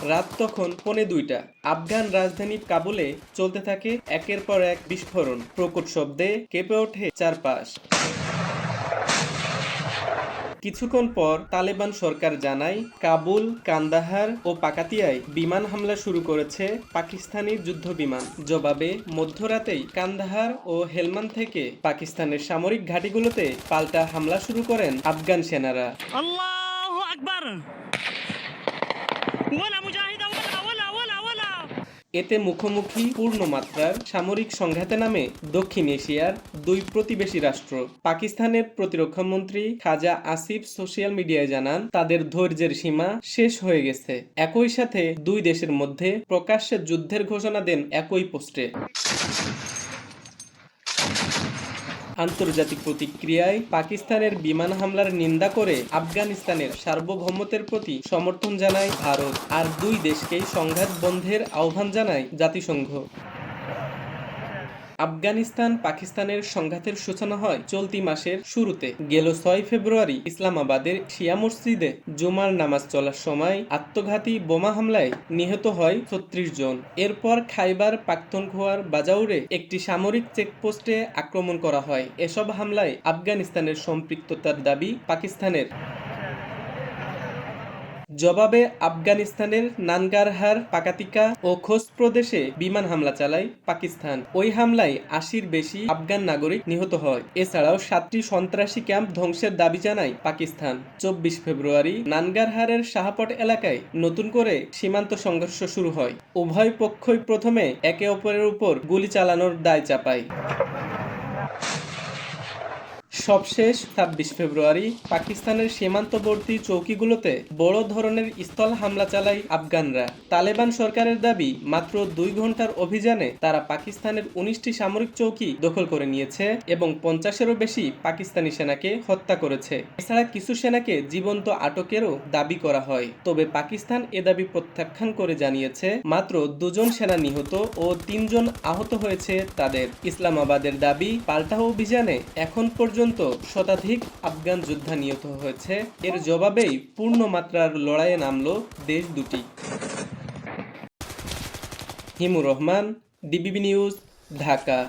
রাত তখন 1:45। আফগান রাজধানী কাবুলে চলতে থাকে একের পর এক বিস্ফোরণ। প্রকট শব্দে কেঁপে ওঠে চারপাশ। কিছুক্ষণ পর তালেবান সরকার জানায়, কাবুল, কান্দাহার ও পাকাতিয়ায় বিমান হামলা শুরু করেছে পাকিস্তানি যুদ্ধ বিমান। জবাবে মধ্যরাতেই কান্দাহার ও হেলমান্দ থেকে পাকিস্তানের সামরিক ঘাঁটিগুলোতে পাল্টা হামলা শুরু করেন আফগান সেনারা। আল্লাহু আকবার। ওয়ালা মুজাহিদা ওয়ালা ওয়ালা ওয়ালা ওয়ালা। এতে মুখোমুখি পূর্ণমাত্রার সামরিক সংঘাতে নামে দক্ষিণ এশিয়ার দুই প্রতিবেশী রাষ্ট্র। পাকিস্তানের প্রতিরক্ষামন্ত্রী খাজা আসিফ সোশ্যাল মিডিয়ায় জানান, তাদের ধৈর্যের সীমা শেষ হয়ে গেছে। একই সাথে দুই দেশের মধ্যে প্রকাশ্যে যুদ্ধের ঘোষণা দেন একই পোস্টে। আন্তর্জাতিক প্রতিক্রিয়ায় পাকিস্তানের বিমান হামলার নিন্দা করে আফগানিস্তানের সার্বভৌমত্বের প্রতি সমর্থন জানায় ভারত, আর দুই দেশকেই সংঘাত বন্ধের আহ্বান জানায় জাতিসংঘ। আফগানিস্তান পাকিস্তানের সংঘাতের সূচনা হয় চলতি মাসের শুরুতে। গেল 6 ফেব্রুয়ারি ইসলামাবাদের শিয়া মসজিদে জুমার নামাজ চলার সময় আত্মঘাতী বোমা হামলায় নিহত হয় 36 জন। এরপর খাইবার পাখতুনখোয়ার বাজাউরে একটি সামরিক চেকপোস্টে আক্রমণ করা হয়। এসব হামলায় আফগানিস্তানের সম্পৃক্ততার দাবি পাকিস্তানের। জবাবে আফগানিস্তানের নানগারহার, পাকাতিকা ও খোস্ত প্রদেশে বিমান হামলা চালায় পাকিস্তান। ওই হামলায় 80-র বেশি আফগান নাগরিক নিহত হয়। এছাড়াও 7টি সন্ত্রাসী ক্যাম্প ধ্বংসের দাবি জানায় পাকিস্তান। 24 ফেব্রুয়ারি নানগারহারের শাহপট এলাকায় নতুন করে সীমান্ত সংঘর্ষ শুরু হয়। উভয় পক্ষই প্রথমে একে অপরের উপর গুলি চালানোর দায় চাপায়। সবশেষ 26 ফেব্রুয়ারি পাকিস্তানের সীমান্তবর্তী চৌকিগুলোতে বড় ধরনের স্থল হামলা চালায় আফগানরা। তালেবান সরকারের দাবি, মাত্র 2 ঘন্টার অভিযানে তারা পাকিস্তানের 19টি সামরিক চৌকি দখল করে নিয়েছে এবং 50-এরও বেশি পাকিস্তানি সেনাকে হত্যা করেছে। এছাড়া কিছু সেনাকে জীবন্ত আটকেরও দাবি করা হয়। তবে পাকিস্তান এ দাবি প্রত্যাখ্যান করে জানিয়েছে, মাত্র 2 জন সেনা নিহত ও 3 জন আহত হয়েছে তাদের। ইসলামাবাদের দাবি, পাল্টা অভিযানে এখন পর্যন্ত শতাধিক আফগান যোদ্ধা নিহত হয়েছে। এর জবাবেই পূর্ণমাত্রার লড়াইয়ে নামল দেশ দুটি। হিমুর রহমান, ডিবিবি নিউজ, ঢাকা।